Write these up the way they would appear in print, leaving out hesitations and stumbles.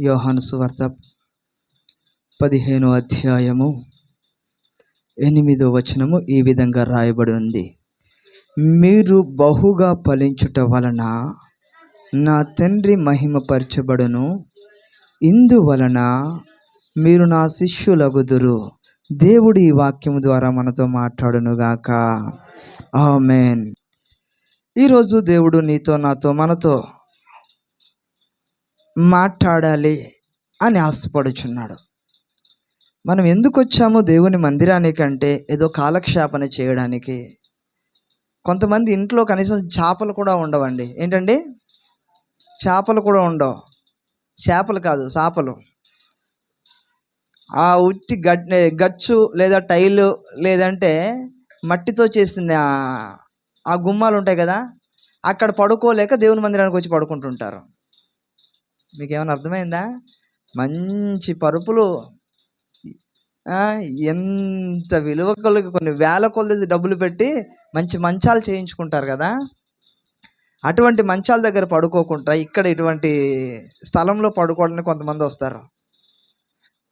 యోహాను సువార్త 15వ అధ్యాయము 8వ వచనము ఈ విధంగా రాయబడి ఉంది. మీరు బహుగా ఫలించుట వలన నా తండ్రి మహిమపరచబడును, ఇందువలన మీరు నా శిష్యులగుదురు. దేవుడు ఈ వాక్యము ద్వారా మనతో మాట్లాడునుగాక. ఆమేన్. ఈరోజు దేవుడు నీతో నాతో మనతో మాట్లాడాలి అని ఆశపడుచున్నాడు. మనం ఎందుకు వచ్చాము దేవుని మందిరానికి అంటే ఏదో కాలక్షేపణ చేయడానికి. కొంతమంది ఇంట్లో కనీసం చేపలు కూడా ఉండవండి. ఏంటండి? చేపలు కూడా ఉండవు. చేపలు కాదు, చేపలు. ఆ ఉట్టి గచ్చు లేదా టైలు లేదంటే మట్టితో చేసిన ఆ గుమ్మాలు ఉంటాయి కదా, అక్కడ పడుకోలేక దేవుని మందిరానికి వచ్చి పడుకుంటుంటారు. మీకేమైనా అర్థమైందా? మంచి పరుపులు, ఎంత విలువ కొలది కొన్ని వేల కొలది డబ్బులు పెట్టి మంచి మంచాలు చేయించుకుంటారు కదా, అటువంటి మంచాల దగ్గర పడుకోకుండా ఇక్కడ ఇటువంటి స్థలంలో పడుకోవడానికి కొంతమంది వస్తారు.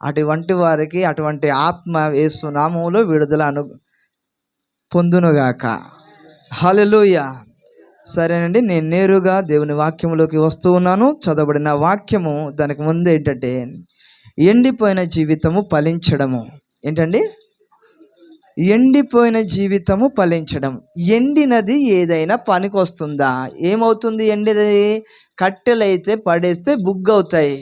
అటువంటి వారికి అటువంటి ఆత్మ యేసు నామములో విడుదల పొందునుగాక. హల్లెలూయా. సరేనండి, నేను నేరుగా దేవుని వాక్యంలోకి వస్తూ ఉన్నాను. చదవబడిన వాక్యము దానికి ముందు ఏంటంటే ఎండిపోయిన జీవితము ఫలించడము. ఏంటండి? ఎండిపోయిన జీవితము ఫలించడం. ఎండినది ఏదైనా పనికి వస్తుందా? ఏమవుతుంది? ఎండినది కట్టెలైతే పడేస్తే బుగ్గవుతాయి,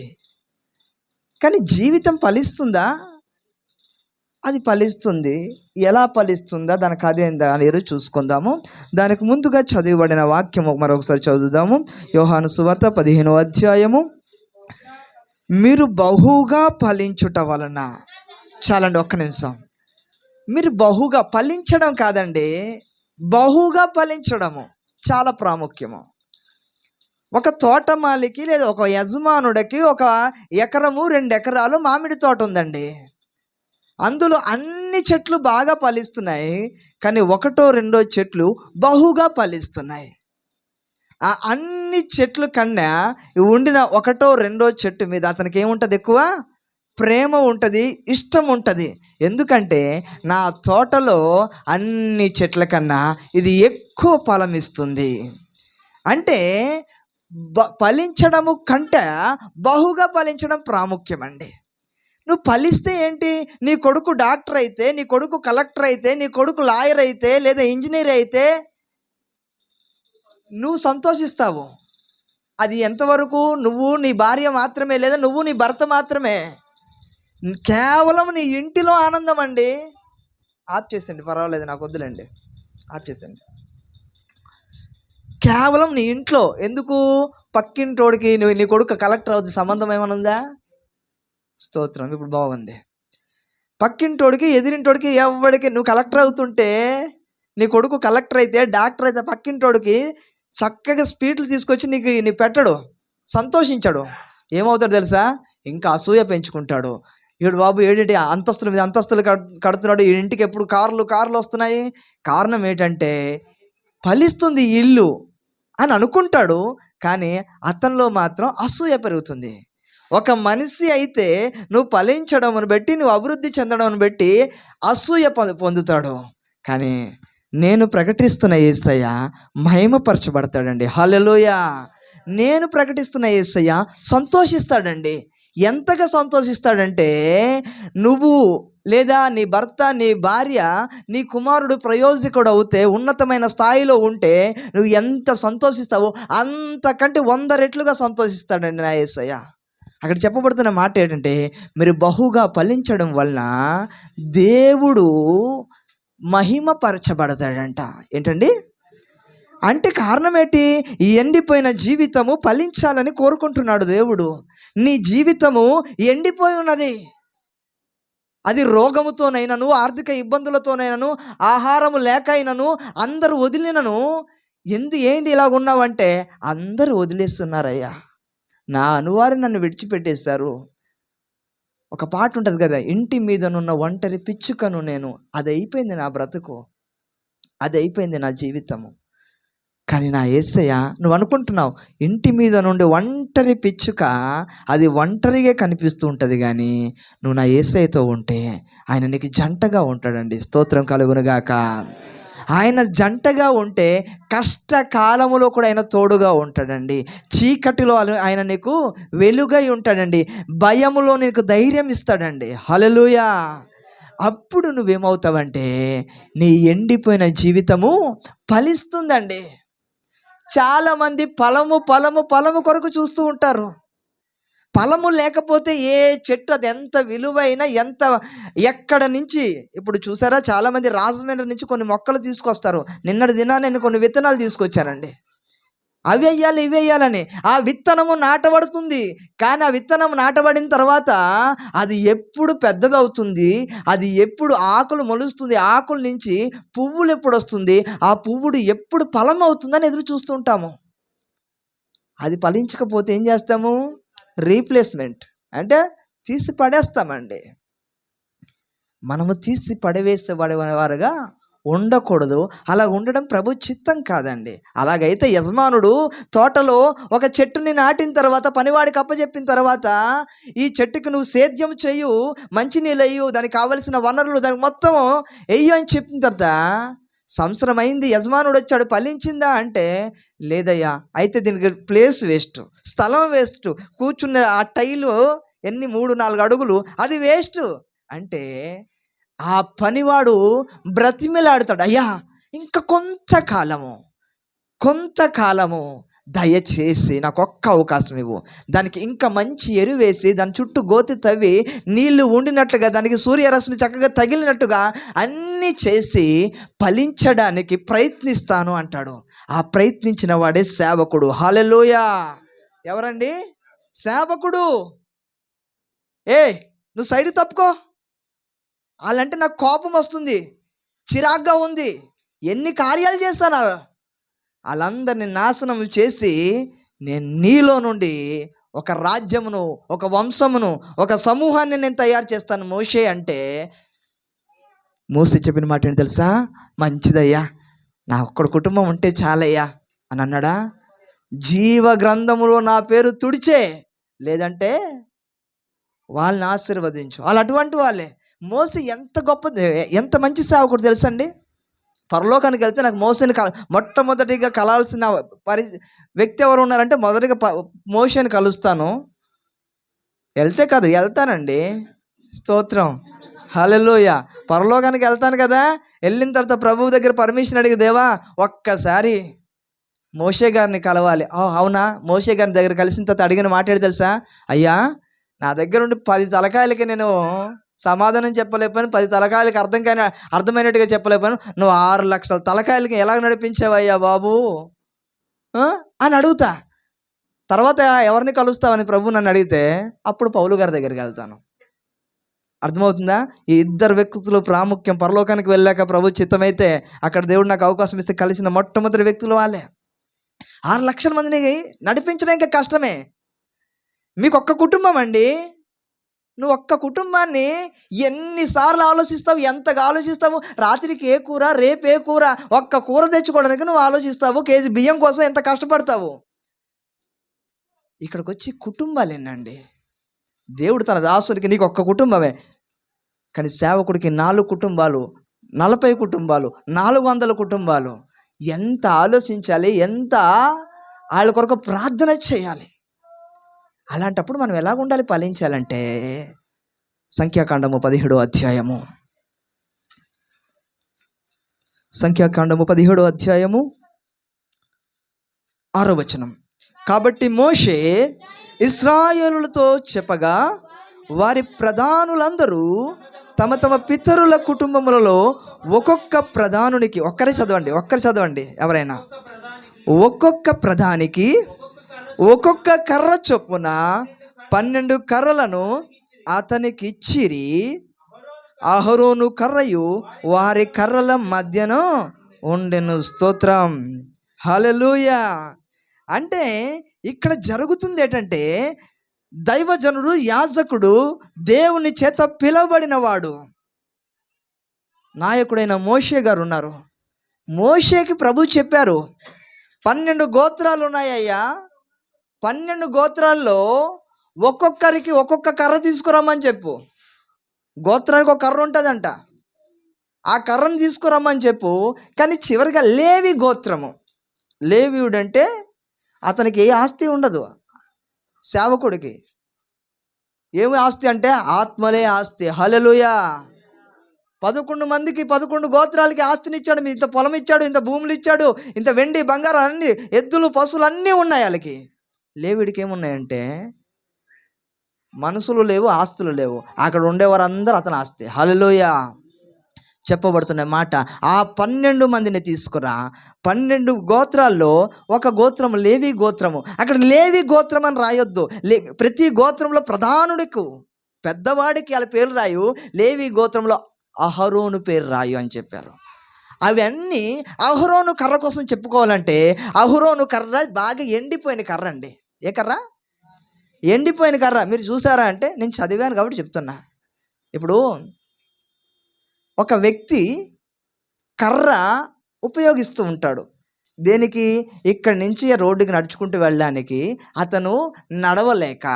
కానీ జీవితం ఫలిస్తుందా? అది ఫలిస్తుంది. ఎలా ఫలిస్తుందా, దానికి అదేందా అనేది చూసుకుందాము. దానికి ముందుగా చదివబడిన వాక్యము మరొకసారి చదువుదాము. యోహాను సువార్త 15వ అధ్యాయము. మీరు బహుగా ఫలించుట వలన. చాలండి, ఒక్క నిమిషం. మీరు బహుగా ఫలించడం కాదండి, బహుగా ఫలించడము చాలా ప్రాముఖ్యము. ఒక తోటమాలికి లేదా ఒక యజమానుడికి 1 ఎకరము 2 ఎకరాలు మామిడి తోట ఉందండి. అందులో అన్ని చెట్లు బాగా ఫలిస్తున్నాయి, కానీ 1, 2 చెట్లు బహుగా ఫలిస్తున్నాయి. ఆ అన్ని చెట్లు కన్నా ఉండిన 1, 2 చెట్టు మీద అతనికి ఏముంటుంది? ఎక్కువ ప్రేమ ఉంటుంది, ఇష్టం ఉంటుంది. ఎందుకంటే నా తోటలో అన్ని చెట్ల కన్నా ఇది ఎక్కువ ఫలం ఇస్తుంది. అంటే ఫలించడము కంటే బహుగా ఫలించడం ప్రాముఖ్యమండి. నువ్వు ఫలిస్తే ఏంటి? నీ కొడుకు డాక్టర్ అయితే, నీ కొడుకు కలెక్టర్ అయితే, నీ కొడుకు లాయర్ అయితే లేదా ఇంజనీర్ అయితే నువ్వు సంతోషిస్తావు. అది ఎంతవరకు? నువ్వు నీ భార్య మాత్రమే, లేదా నువ్వు నీ భర్త మాత్రమే. కేవలం నీ ఇంటిలో ఆనందం అండి. ఆఫ్ చేసండి, పర్వాలేదు, నాకు వద్దులేండి, ఆఫ్ చేసండి. కేవలం నీ ఇంట్లో. ఎందుకు? పక్కింటోడికి నీ కొడుకు కలెక్టర్ అవుతుంది సంబంధం ఏమైనా ఉందా? స్తోత్రం, ఇప్పుడు బాగుంది. పక్కింటోడికి ఎదిరింటోడికి ఎవడికి నువ్వు కలెక్టర్ అవుతుంటే, నీ కొడుకు కలెక్టర్ అయితే డాక్టర్ అయితే పక్కింటోడికి చక్కగా స్పీడ్లు తీసుకొచ్చి నీ పెట్టడు, సంతోషించాడు. ఏమవుతాడు తెలుసా? ఇంకా అసూయ పెంచుకుంటాడు. ఏడు బాబు ఏడింటి అంతస్తుల మీద అంతస్తులు కడుతున్నాడు, ఈ ఇంటికి ఎప్పుడు కార్లు వస్తున్నాయి. కారణం ఏంటంటే ఫలిస్తుంది ఇల్లు అని అనుకుంటాడు, కానీ అతనిలో మాత్రం అసూయ పెరుగుతుంది. ఒక మనిషి అయితే నువ్వు ఫలించడం బట్టి, నువ్వు అభివృద్ధి చెందడం బట్టి అసూయ పొందుతాడు. కానీ నేను ప్రకటిస్తున్న యేసయ్య మహిమపరచబడతాడండి. హల్లెలూయా. నేను ప్రకటిస్తున్న యేసయ్య సంతోషిస్తాడండి. ఎంతగా సంతోషిస్తాడంటే, నువ్వు లేదా నీ భర్త, నీ భార్య, నీ కుమారుడు ప్రయోజకుడు అవుతే, ఉన్నతమైన స్థాయిలో ఉంటే నువ్వు ఎంత సంతోషిస్తావో అంతకంటే 100 రెట్లుగా సంతోషిస్తాడండి నా యేసయ్య. అక్కడ చెప్పబడుతున్న మాట ఏంటంటే, మీరు బహుగా ఫలించడం వలన దేవుడు మహిమపరచబడతాడంట. ఏంటండి? అంటే కారణం ఏంటి? ఈ ఎండిపోయిన జీవితము ఫలించాలని కోరుకుంటున్నాడు దేవుడు. నీ జీవితము ఎండిపోయి ఉన్నది. అది రోగముతోనైనను, ఆర్థిక ఇబ్బందులతోనైనను, ఆహారము లేక అయినను, అందరూ వదిలినను. ఏంటి ఇలాగున్నావంటే, అందరూ వదిలేస్తున్నారయ్యా, నా అనువారు నన్ను విడిచిపెట్టేశారు. ఒక పాట ఉంటుంది కదా, ఇంటి మీదనున్న ఒంటరి పిచ్చుకను నేను. అది అయిపోయింది నా బ్రతుకు, అది అయిపోయింది నా జీవితము. కానీ నా యేసయ్య, నువ్వు అనుకుంటున్నావు ఇంటి మీద నుండి ఒంటరి పిచ్చుక అది ఒంటరిగా కనిపిస్తూ ఉంటుంది, కానీ నువ్వు నా యేసయ్యతో ఉంటే ఆయన నీకు జంటగా ఉంటాడండి. స్తోత్రం కలుగునుగాక. ఆయన జంటగా ఉంటే కష్టకాలములో కూడా ఆయన తోడుగా ఉంటాడండి. చీకటిలో ఆయన నీకు వెలుగై ఉంటాడండి. భయములో నీకు ధైర్యం ఇస్తాడండి. హల్లెలూయా. అప్పుడు నువ్వేమవుతావంటే నీ ఎండిపోయిన జీవితము ఫలిస్తుందండి. చాలామంది ఫలము కొరకు చూస్తూ ఉంటారు. ఫలము లేకపోతే ఏ చెట్టు అది ఎంత విలువైన ఎక్కడ నుంచి, ఇప్పుడు చూసారా, చాలామంది రాజమండ్రి నుంచి కొన్ని మొక్కలు తీసుకొస్తారు. నిన్నటి దినాన్ని నేను కొన్ని విత్తనాలు తీసుకొచ్చానండి. అవి వేయాలి ఇవి వేయాలని. ఆ విత్తనము నాటబడుతుంది, కానీ ఆ విత్తనం నాటబడిన తర్వాత అది ఎప్పుడు పెద్దదవుతుంది, అది ఎప్పుడు ఆకులు మొలుస్తుంది, ఆకుల నుంచి పువ్వులు ఎప్పుడు వస్తుంది, ఆ పువ్వుడు ఎప్పుడు ఫలం అవుతుందని ఎదురు చూస్తుంటాము. అది ఫలించకపోతే ఏం చేస్తాము? రీప్లేస్మెంట్ అంటే తీసి పడేస్తామండి. మనము తీసి పడవేసేవారుగా ఉండకూడదు. అలా ఉండడం ప్రభు చిత్తం కాదండి. అలాగైతే యజమానుడు తోటలో ఒక చెట్టుని నాటిన తర్వాత, పనివాడికి అప్పచెప్పిన తర్వాత, ఈ చెట్టుకి నువ్వు సేద్యం చేయు, మంచినీళ్ళు వేయు, దానికి కావలసిన వనరులు దానికి మొత్తం వెయ్యు అని చెప్పిన తర్వాత సంవత్సరం అయింది, యజమానుడు వచ్చాడు, ఫలించిందా అంటే లేదయ్యా. అయితే దీనికి ప్లేస్ వేస్ట్, స్థలం వేస్ట్, కూర్చున్న ఆ టైలు ఎన్ని 3-4 అడుగులు, అది వేస్ట్ అంటే ఆ పనివాడు బ్రతిమిలాడుతాడు, అయ్యా ఇంకా కొంతకాలము దయచేసి నాకు ఒక్క అవకాశం ఇవ్వు, దానికి ఇంకా మంచి ఎరువేసి దాని చుట్టూ గోతి తవ్వి నీళ్లు ఉండినట్లుగా, దానికి సూర్యరశ్మి చక్కగా తగిలినట్టుగా అన్నీ చేసి ఫలించడానికి ప్రయత్నిస్తాను అంటాడు. ఆ ప్రయత్నించిన వాడే సేవకుడు. హల్లెలూయా. ఎవరండి? సేవకుడు. నువ్వు సైడ్ తప్పుకో, వాళ్ళంటే నాకు కోపం వస్తుంది, చిరాగ్గా ఉంది, ఎన్ని కార్యాలు చేస్తాను, వాళ్ళందరినీ నాశనం చేసి నేను నీలో నుండి ఒక రాజ్యమును, ఒక వంశమును, ఒక సమూహాన్ని నేను తయారు చేస్తాను. మోషే అంటే మోసే చెప్పిన మాట ఏంటి తెలుసా? మంచిదయ్యా, నా ఒక్కడి కుటుంబం ఉంటే చాలయ్యా అని అన్నాడా? జీవ గ్రంథములో నా పేరు తుడిచే, లేదంటే వాళ్ళని ఆశీర్వదించు. వాళ్ళు అటువంటి వాళ్ళే. మోసే ఎంత ఎంత మంచి సేవకుడు తెలుసండి. పరలోకానికి వెళ్తే నాకు మోసేని మొట్టమొదటిగా కలాల్సిన వ్యక్తి ఎవరు ఉన్నారంటే మొదటిగా మోషేని కలుస్తాను. వెళ్తానండి. స్తోత్రం. హల్లెలూయా. పరలోకానికి వెళ్తాను కదా, వెళ్ళిన తర్వాత ప్రభువు దగ్గర పర్మిషన్ అడిగి, దేవా ఒక్కసారి మోషే గారిని కలవాలి. అవునా? మోషే గారిని దగ్గర కలిసిన తర్వాత అడిగిన మాట తెలుసా? అయ్యా, నా దగ్గర ఉండి 10 తలకాయలకి నేను సమాధానం చెప్పలేకపోయాను, 10 తలకాయలకి అర్థమైనట్టుగా చెప్పలేకపోయాను, నువ్వు 6 లక్షల తలకాయలకి ఎలాగ నడిపించావయ్యా బాబు అని అడుగుతా. తర్వాత ఎవరిని కలుస్తావని ప్రభు నన్ను అడిగితే అప్పుడు పౌలు గారి దగ్గరికి వెళ్తాను. అర్థమవుతుందా? ఈ ఇద్దరు వ్యక్తులు ప్రాముఖ్యం. పరలోకానికి వెళ్ళాక ప్రభు చిత్తమైతే అక్కడ దేవుడు నాకు అవకాశం ఇస్తే కలిసిన మొట్టమొదటి వ్యక్తులు వాళ్ళే. 6 లక్షల మందిని నడిపించడం ఇంకా కష్టమే. మీకు ఒక్క కుటుంబం అండి. నువ్వు ఒక్క కుటుంబాన్ని ఎన్నిసార్లు ఆలోచిస్తావు, ఎంతగా ఆలోచిస్తావు? రాత్రికి ఏ కూర, రేపు ఏ కూర, ఒక్క కూర తెచ్చుకోవడానికి నువ్వు ఆలోచిస్తావు. కేజీ బియ్యం కోసం ఎంత కష్టపడతావు. ఇక్కడికి వచ్చి కుటుంబాలు ఎన్నండి. దేవుడు తన దాసుడికి నీకు ఒక్క కుటుంబమే, కానీ సేవకుడికి 4 కుటుంబాలు, 40 కుటుంబాలు, 400 కుటుంబాలు. ఎంత ఆలోచించాలి, ఎంత వాళ్ళ కొరకు ప్రార్థన చేయాలి. అలాంటప్పుడు మనం ఎలాగ ఉండాలి ఫలించాలంటే, సంఖ్యాకాండము 17వ అధ్యాయము 6వ వచనం. కాబట్టి మోషే ఇశ్రాయేలులతో చెప్పగా, వారి ప్రధానులందరూ తమ తమ పితరుల కుటుంబములలో ఒక్కొక్క ప్రధానునికి, ఒక్కరే చదవండి ఎవరైనా, ఒక్కొక్క ప్రధానికి ఒక్కొక్క కర్ర చొప్పున 12 కర్రలను అతనికి ఇచ్చిరి. అహరోను కర్రయు వారి కర్రల మధ్యన ఉండెను. స్తోత్రం. హల్లెలూయా. అంటే ఇక్కడ జరుగుతుంది ఏంటంటే, దైవజనుడు, యాజకుడు, దేవుని చేత పిలువబడిన వాడు, నాయకుడైన మోషే గారు ఉన్నారు. మోషేకి ప్రభు చెప్పారు, 12 గోత్రాలు ఉన్నాయ్యా. 12 గోత్రాల్లో ఒక్కొక్కరికి ఒక్కొక్క కర్ర తీసుకురమ్మని చెప్పు. గోత్రానికి ఒక కర్ర ఉంటుందంట, ఆ కర్రను తీసుకురమ్మని చెప్పు. కానీ చివరిగా లేవి గోత్రము, లేవీయుడంటే అతనికి ఏ ఆస్తి ఉండదు. సేవకుడికి ఏమి ఆస్తి అంటే ఆత్మలే ఆస్తి. హల్లెలూయా. 11 మందికి 11 గోత్రాలకి ఆస్తిని ఇచ్చాడు. ఇంత పొలం ఇచ్చాడు, ఇంత భూములు ఇచ్చాడు, ఇంత వెండి బంగారం అన్ని, ఎద్దులు పశువులు అన్నీ ఉన్నాయి వాళ్ళకి. లేవీడికి ఏమున్నాయంటే మనసులు లేవు, ఆస్తులు లేవు. అక్కడ ఉండేవారందరూ అతని ఆస్తి. హల్లెలూయా. చెప్పబడుతున్న మాట, ఆ 12 మందిని తీసుకురా. 12 గోత్రాల్లో ఒక గోత్రము లేవి గోత్రము. అక్కడ లేవి గోత్రం అని రాయొద్దు. ప్రతి గోత్రంలో ప్రధానుడికి, పెద్దవాడికి వాళ్ళ పేరు రాయు. లేవి గోత్రంలో అహరోను పేరు రాయు అని చెప్పారు. అవన్నీ అహరోను కర్ర కోసం చెప్పుకోవాలంటే, అహరోను కర్ర బాగా ఎండిపోయిన కర్ర అండి. ఏ కర్ర? ఎండిపోయిన కర్ర. మీరు చూసారా అంటే నేను చదివాను కాబట్టి చెప్తున్నా. ఇప్పుడు ఒక వ్యక్తి కర్ర ఉపయోగిస్తూ ఉంటాడు. దేనికి? ఇక్కడి నుంచి రోడ్డుకి నడుచుకుంటూ వెళ్ళడానికి. అతను నడవలేక,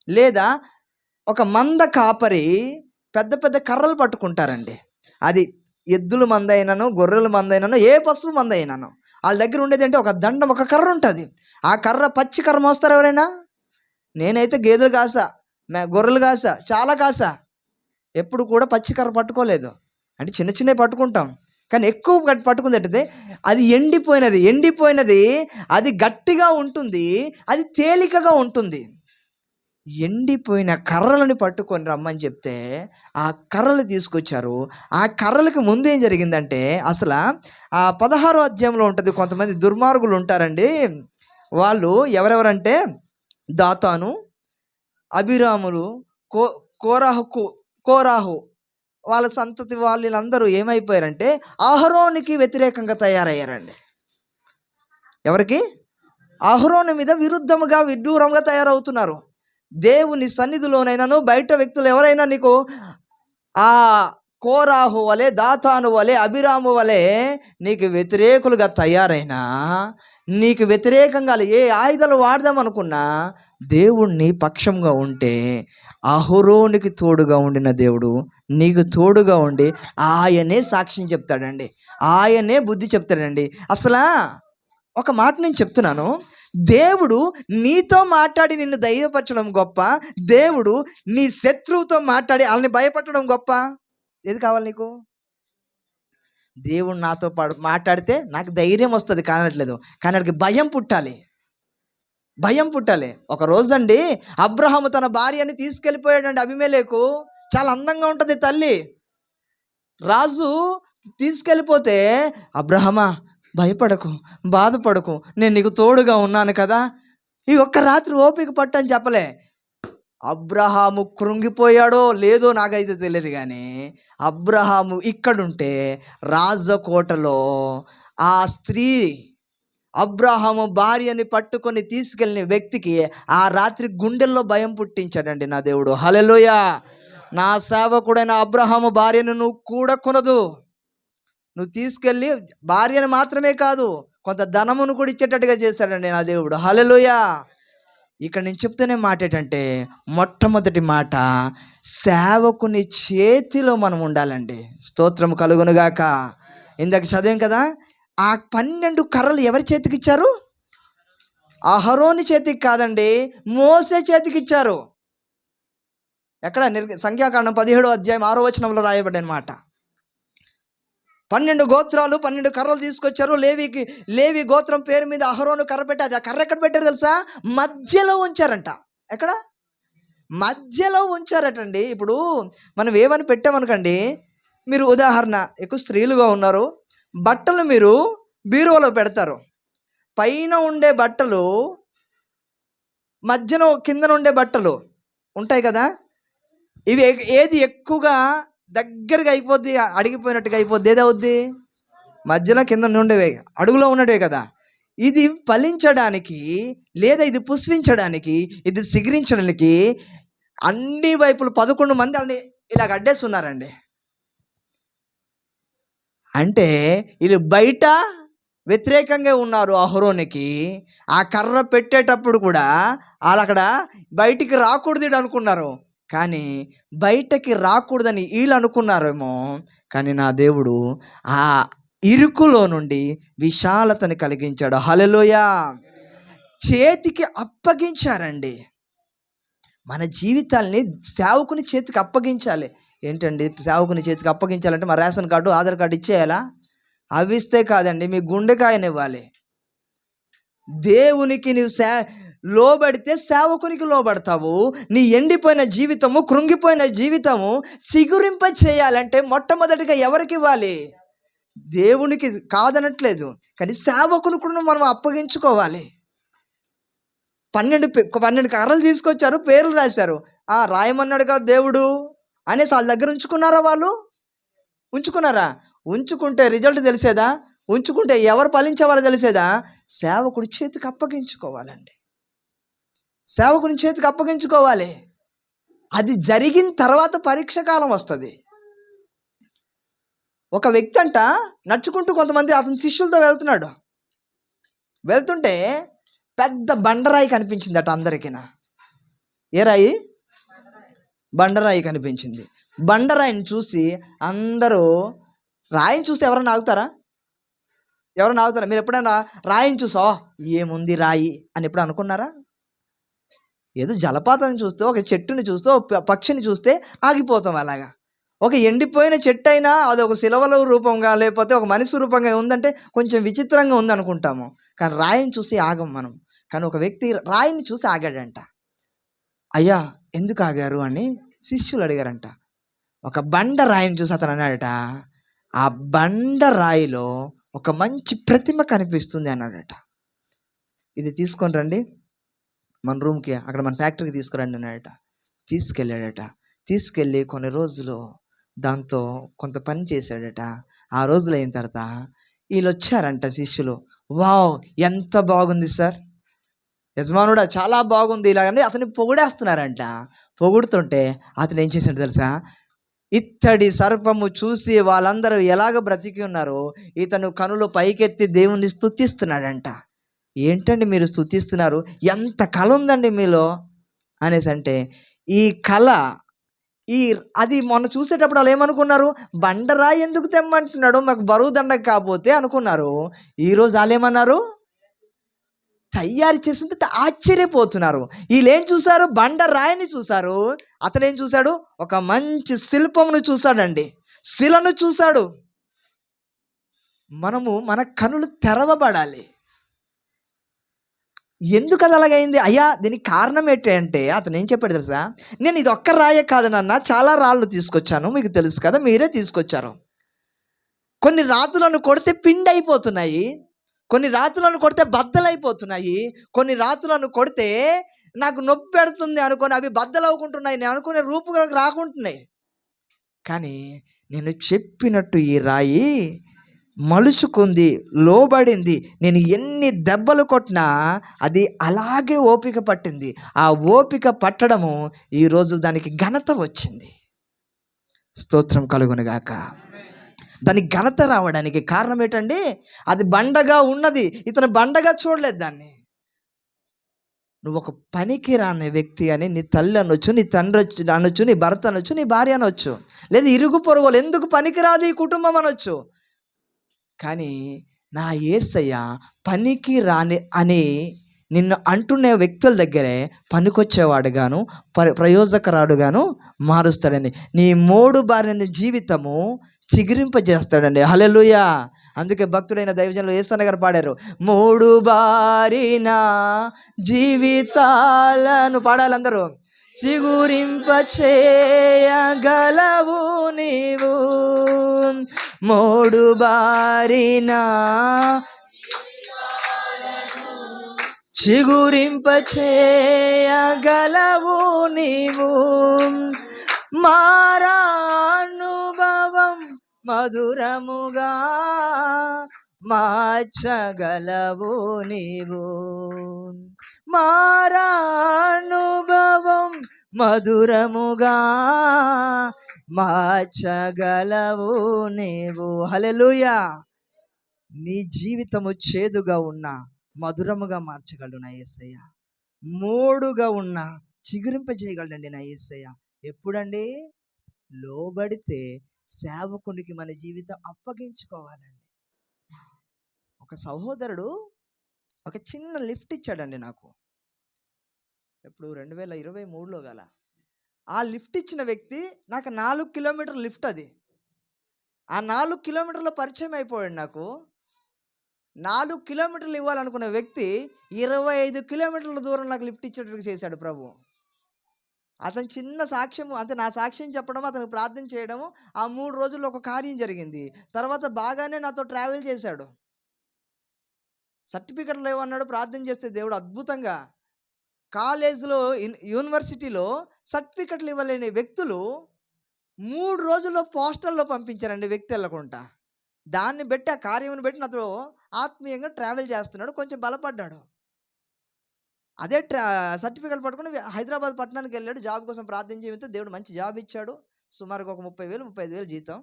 లేదా ఒక మంద కాపరి పెద్ద పెద్ద కర్రలు పట్టుకుంటారండి. అది ఎద్దుల మంద అయినాను, గొర్రెల మంద అయినాను, ఏ పశువు మంద అయినాను, వాళ్ళ దగ్గర ఉండేది అంటే ఒక దండం, ఒక కర్ర ఉంటుంది. ఆ కర్ర పచ్చి కర్ర మోస్తారు ఎవరైనా? నేనైతే గేదెలు కాసా, గొర్రెలు కాసా, చాలా కాసా. ఎప్పుడు కూడా పచ్చి కర్ర పట్టుకోలేదు. అంటే చిన్న చిన్నవి పట్టుకుంటాం, కానీ ఎక్కువ పట్టుకుందంటే అది ఎండిపోయినది అది గట్టిగా ఉంటుంది, అది తేలికగా ఉంటుంది. ఎండిపోయిన కర్రలను పట్టుకొని రమ్మని చెప్తే ఆ కర్రలు తీసుకొచ్చారు. ఆ కర్రలకు ముందు ఏం జరిగిందంటే, అసలు ఆ 16వ అధ్యాయంలో ఉంటుంది. కొంతమంది దుర్మార్గులు ఉంటారండి. వాళ్ళు ఎవరెవరంటే దాతాను, అబీరాములు, కోరాహు వాళ్ళ సంతతి వాళ్ళందరూ ఏమైపోయారంటే అహరోనుకి వ్యతిరేకంగా తయారయ్యారండి. ఎవరికి? అహరోను మీద విరుద్ధముగా, విడ్డూరంగా తయారవుతున్నారు. దేవుని సన్నిధిలోనైనాను బయట వ్యక్తులు ఎవరైనా నీకు ఆ కోరాహు వలె, దాతాను వలె, అబీరాము వలె నీకు వ్యతిరేకులుగా తయారైనా, నీకు వ్యతిరేకంగా ఏ ఆయుధాలు వాడదామనుకున్నా, దేవుణ్ణి పక్షంగా ఉంటే అహరోనుకి తోడుగా ఉండిన దేవుడు నీకు తోడుగా ఉండి ఆయనే సాక్ష్యం చెప్తాడండి, ఆయనే బుద్ధి చెప్తాడండి. అసలు ఒక మాట నేను చెప్తున్నాను, దేవుడు నీతో మాట్లాడి నిన్ను ధైర్యపరచడం గొప్ప, దేవుడు నీ శత్రువుతో మాట్లాడి వాళ్ళని భయపడడం గొప్ప. ఏది కావాలి నీకు? దేవుడు నాతో మాట్లాడితే నాకు ధైర్యం వస్తుంది కానట్లేదు, కానీ వాడికి భయం పుట్టాలి. ఒక రోజండి అబ్రహాము తన భార్యని తీసుకెళ్ళిపోయాడండి. అబీమెలెకు చాలా అందంగా ఉంటుంది తల్లి. రాజు తీసుకెళ్ళిపోతే, అబ్రహమా భయపడకు, బాధపడకు, నేను నీకు తోడుగా ఉన్నాను కదా, ఈ ఒక్క రాత్రి ఓపిక పట్టని చెప్పలే. అబ్రహాము కృంగిపోయాడో లేదో నాకైతే తెలియదు, కానీ అబ్రహాము ఇక్కడుంటే రాజకోటలో ఆ స్త్రీ అబ్రహాము భార్యని పట్టుకొని తీసుకెళ్ళిన వ్యక్తికి ఆ రాత్రి గుండెల్లో భయం పుట్టించాడండి నా దేవుడు. హల్లెలూయా. నా సేవకుడైన అబ్రహాము భార్యను నువ్వు కూడా కొనదు, నువ్వు తీసుకెళ్ళి భార్యను మాత్రమే కాదు కొంత ధనమును కూడా ఇచ్చేటట్టుగా చేశాడండి నా దేవుడు. హల్లెలూయా. ఇక్కడ నేను చెప్తూనే మాట ఏంటంటే, మొట్టమొదటి మాట, సేవకుని చేతిలో మనం ఉండాలండి. స్తోత్రము కలుగునుగాక. ఇందాక చదివాం కదా, ఆ 12 కర్రలు ఎవరి చేతికి ఇచ్చారు? అహరోని చేతికి కాదండి, మోసే చేతికి ఇచ్చారు. ఎక్కడ? సంఖ్యాకాండం 17వ అధ్యాయం 6వ వచనంలో రాయబడిన మాట. 12 గోత్రాలు 12 కర్రలు తీసుకొచ్చారు. లేవి గోత్రం పేరు మీద అహరోను కర్ర పెట్టి, అది ఆ కర్ర ఎక్కడ పెట్టారు తెలుసా? మధ్యలో ఉంచారంట. ఎక్కడ? మధ్యలో ఉంచారటండి. ఇప్పుడు మనం ఏమని పెట్టామనుకోండి, మీరు ఉదాహరణ, ఎక్కువ స్త్రీలుగా ఉన్నారు, బట్టలు మీరు బీరువాలో పెడతారు. పైన ఉండే బట్టలు, మధ్యలో కిందన ఉండే బట్టలు ఉంటాయి కదా, ఇవి ఏది ఎక్కువగా దగ్గరగా అయిపోద్ది, అడిగిపోయినట్టుగా అయిపోద్ది? ఏదవుద్ది? మధ్యలో కింద ఉండేవే, అడుగులో ఉన్నవే కదా. ఇది ఫలించడానికి, లేదా ఇది పుష్పించడానికి, ఇది సిగిరించడానికి అన్ని వైపులు 11 మంది వాళ్ళని ఇలా అడ్డేస్తున్నారండి. అంటే వీళ్ళు బయట వ్యతిరేకంగా ఉన్నారు అహరోనికి. ఆ కర్ర పెట్టేటప్పుడు కూడా వాళ్ళు అక్కడ బయటికి రాకూడదు అనుకున్నారు, కానీ బయటకి రాకూడదని వీళ్ళు అనుకున్నారేమో. కానీ నా దేవుడు ఆ ఇరుకులో నుండి విశాలతని కలిగించాడు. హల్లెలూయా. చేతికి అప్పగించారండి. మన జీవితాల్ని సేవకుని చేతికి అప్పగించాలి. ఏంటండి సేవకుని చేతికి అప్పగించాలంటే మా రేషన్ కార్డు, ఆధార్ కార్డు ఇచ్చేయాలా? అవి ఇస్తే కాదండి, మీ గుండెకాయనివ్వాలి. దేవునికి నువ్వు లోబడితే సేవకునికి లోబడతావు. నీ ఎండిపోయిన జీవితము, కృంగిపోయిన జీవితము సిగురింప చేయాలంటే మొట్టమొదటిగా ఎవరికి ఇవ్వాలి? దేవునికి కాదనట్లేదు, కానీ సేవకుని కూడా మనం అప్పగించుకోవాలి. 12 కర్రలు తీసుకొచ్చారు, పేర్లు రాశారు. రాయమన్నాడు కదా దేవుడు అనేసి వాళ్ళ దగ్గర ఉంచుకున్నారా? వాళ్ళు ఉంచుకున్నారా? ఉంచుకుంటే రిజల్ట్ తెలిసేదా? ఉంచుకుంటే ఎవరు ఫలించేవారో తెలిసేదా? సేవకుడి చేతికి అప్పగించుకోవాలండి. సేవకుని చేతికి అప్పగించుకోవాలి. అది జరిగిన తర్వాత పరీక్ష కాలం వస్తుంది. ఒక వ్యక్తి అంట నడుచుకుంటూ కొంతమంది అతని శిష్యులతో వెళ్తుంటే పెద్ద బండరాయి కనిపించిందట అందరికీనా. ఏ రాయి? బండరాయి కనిపించింది. బండరాయిని చూసి అందరూ, రాయిని చూసి ఎవరైనా ఆగుతారా? మీరు ఎప్పుడైనా రాయిని చూసా ఏముంది రాయి అని ఎప్పుడు అనుకున్నారా? ఏదో జలపాతాన్ని చూస్తే, ఒక చెట్టుని చూస్తే, ఒక పక్షిని చూస్తే ఆగిపోతాం. అలాగా ఒక ఎండిపోయిన చెట్టు అయినా అది ఒక శిలవల రూపంగా లేకపోతే ఒక మనిషి రూపంగా ఉందంటే కొంచెం విచిత్రంగా ఉంది అనుకుంటాము, కానీ రాయిని చూసి ఆగం మనం. కానీ ఒక వ్యక్తి రాయిని చూసి ఆగాడంట. అయ్యా ఎందుకు ఆగారు అని శిష్యులు అడిగారంట. ఒక బండ రాయిని చూసి అతను అన్నాడట, ఆ బండ రాయిలో ఒక మంచి ప్రతిమ కనిపిస్తుంది అన్నాడట. ఇది తీసుకొని రండి మన రూమ్కి, అక్కడ మన ఫ్యాక్టరీకి తీసుకురండి అన్నాడట. తీసుకెళ్ళి కొన్ని రోజులు దాంతో కొంత పని చేశాడట. ఆ రోజులు అయిన తర్వాత వీళ్ళు వచ్చారంట శిష్యులు. వావ్ ఎంత బాగుంది సార్, యజమానుడా చాలా బాగుంది ఇలాగని అతన్ని పొగిడేస్తున్నారంట. పొగుడుతుంటే అతను ఏం చేశాడు తెలుసా? ఇత్తడి సర్పము చూసి వాళ్ళందరూ ఎలాగ బ్రతికి ఉన్నారో ఇతను కనులు పైకెత్తి దేవుణ్ణి స్తుతిస్తున్నాడంట. ఏంటండి మీరు స్తుతిస్తున్నారు, ఎంత కళ ఉందండి మీలో అనేసి అంటే, ఈ కళ అది మొన్న చూసేటప్పుడు వాళ్ళు ఏమనుకున్నారు? బండరాయి ఎందుకు తెమ్మంటున్నాడు, మాకు బరువు దండగ కాకపోతే అనుకున్నారు. ఈరోజు వాళ్ళు ఏమన్నారు? తయారు చేసింది ఆశ్చర్యపోతున్నారు. వీళ్ళు ఏం చూశారు? బండరాయిని చూశారు. అతను ఏం చూశాడు? ఒక మంచి శిల్పమును చూశాడండి, శిలను చూశాడు. మన కనులు తెరవబడాలి. ఎందుకు అది అలాగైంది? అయ్యా దీనికి కారణం ఏంటంటే అతను ఏం చెప్పాడు తెలుసా? నేను ఇది ఒక్క రాయే కాదు నాన్న, చాలా రాళ్ళు తీసుకొచ్చాను, మీకు తెలుసు కదా, మీరే తీసుకొచ్చారు. కొన్ని రాతులను కొడితే పిండి అయిపోతున్నాయి, కొన్ని రాతులను కొడితే బద్దలైపోతున్నాయి, కొన్ని రాతులను కొడితే నాకు నొప్పి పెడుతుంది అనుకొని అవి బద్దలవుకుంటున్నాయి, నేను అనుకునే రూపులోకి రాకుంటున్నాయి. కానీ నేను చెప్పినట్టు ఈ రాయి మలుచుకుంది, లోబడింది. నేను ఎన్ని దెబ్బలు కొట్టినా అది అలాగే ఓపిక పట్టింది. ఆ ఓపిక పట్టడము ఈరోజు దానికి ఘనత వచ్చింది. స్తోత్రం కలుగునుగాక. దానికి ఘనత రావడానికి కారణం ఏంటండి? అది బండగా ఉన్నది, ఇతను బండగా చూడలేదు దాన్ని. నువ్వు ఒక పనికి రాని వ్యక్తి అని నీ తల్లి అనొచ్చు, నీ తండ్రి అనొచ్చు, నీ భర్త అనొచ్చు, నీ భార్య అనొచ్చు, లేదా ఇరుగు పొరుగులు ఎందుకు పనికిరాదు ఈ కుటుంబం అనొచ్చు. కానీ నా యేసయ్య పనికి రాని అని నిన్ను అంటున్న వ్యక్తుల దగ్గరే పనికొచ్చేవాడుగాను ప్రయోజకరాడుగాను మారుస్తాడండి. నీ మోడు బారిన జీవితము చిగురింపజేస్తాడండి. హల్లెలూయా. అందుకే భక్తుడైన దైవజనులు యేసన్న గారు పాడారు, మోడు బారిన జీవితాలను పాడాలి అందరూ. చిగురింప చేయగలవు నీవు, మోడు బారిన చిగురింప చేయగలవు నీవు, మారానుభవం మధురముగా మార్చగలవు నీవు, మారానుభవం మధురముగా మార్చగలవు నీవు. హల్లెలూయా. నీ జీవితము చేదుగా ఉన్న మధురముగా మార్చగలడు నా యేసయ్య. మోడుగా ఉన్న చిగురింపజేయగలడండి నా యేసయ్య. ఎప్పుడండి? లోబడితే సేవకునికి మన జీవితం అప్పగించుకోవాలండి. ఒక సహోదరుడు ఒక చిన్న లిఫ్ట్ ఇచ్చాడండి నాకు. ఎప్పుడు 2023లో గల ఆ లిఫ్ట్ ఇచ్చిన వ్యక్తి నాకు 4 కిలోమీటర్ల లిఫ్ట్. అది ఆ 4 కిలోమీటర్ల పరిచయం అయిపోయాడు నాకు. 4 కిలోమీటర్లు ఇవ్వాలనుకున్న వ్యక్తి 25 కిలోమీటర్ల దూరం నాకు లిఫ్ట్ ఇచ్చేటట్టు చేశాడు ప్రభు. అతని చిన్న సాక్ష్యము, అంటే నా సాక్ష్యం చెప్పడం, అతనికి ప్రార్థన చేయడము, ఆ 3 రోజుల్లో ఒక కార్యం జరిగింది. తర్వాత బాగానే నాతో ట్రావెల్ చేశాడు. సర్టిఫికెట్లు లేవన్నాడు. ప్రార్థన చేస్తే దేవుడు అద్భుతంగా కాలేజ్లో యూనివర్సిటీలో సర్టిఫికెట్లు ఇవ్వలేని వ్యక్తులు 3 రోజుల్లో పోస్టల్లో పంపించారండి, వ్యక్తి వెళ్ళకుండా. దాన్ని బట్టి, ఆ కార్యమును బట్టి నాతో ఆత్మీయంగా ట్రావెల్ చేస్తున్నాడు, కొంచెం బలపడ్డాడు. అదే సర్టిఫికెట్ పట్టుకుని హైదరాబాద్ పట్టణానికి వెళ్ళాడు. జాబ్ కోసం ప్రార్థన చేయడంతో దేవుడు మంచి జాబ్ ఇచ్చాడు. సుమారుగా ఒక 30,000 35,000 జీతం.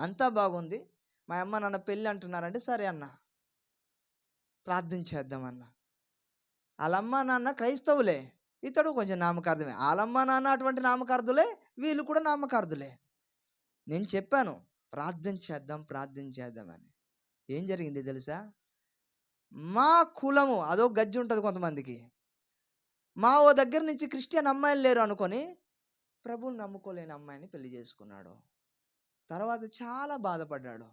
అంతా బాగుంది. మా అమ్మ నాన్న పెళ్ళి అంటున్నారంటే సరే అన్న, ప్రార్థన చేద్దామన్న. వాళ్ళమ్మ నాన్న క్రైస్తవులే, ఇతడు కొంచెం నామకార్థమే. వాళ్ళమ్మ నాన్న అటువంటి నామకార్థులే, వీళ్ళు కూడా నామకార్థులే. నేను చెప్పాను ప్రార్థన చేద్దామని. ఏం జరిగింది తెలుసా? మా కులము అదో గజ్జి ఉంటుంది కొంతమందికి. మా ఓ దగ్గర నుంచి క్రిస్టియన్ అమ్మాయిలు లేరు అనుకొని ప్రభువుని నమ్ముకోలేని అమ్మాయిని పెళ్లి చేసుకున్నాడు. తర్వాత చాలా బాధపడ్డాడు.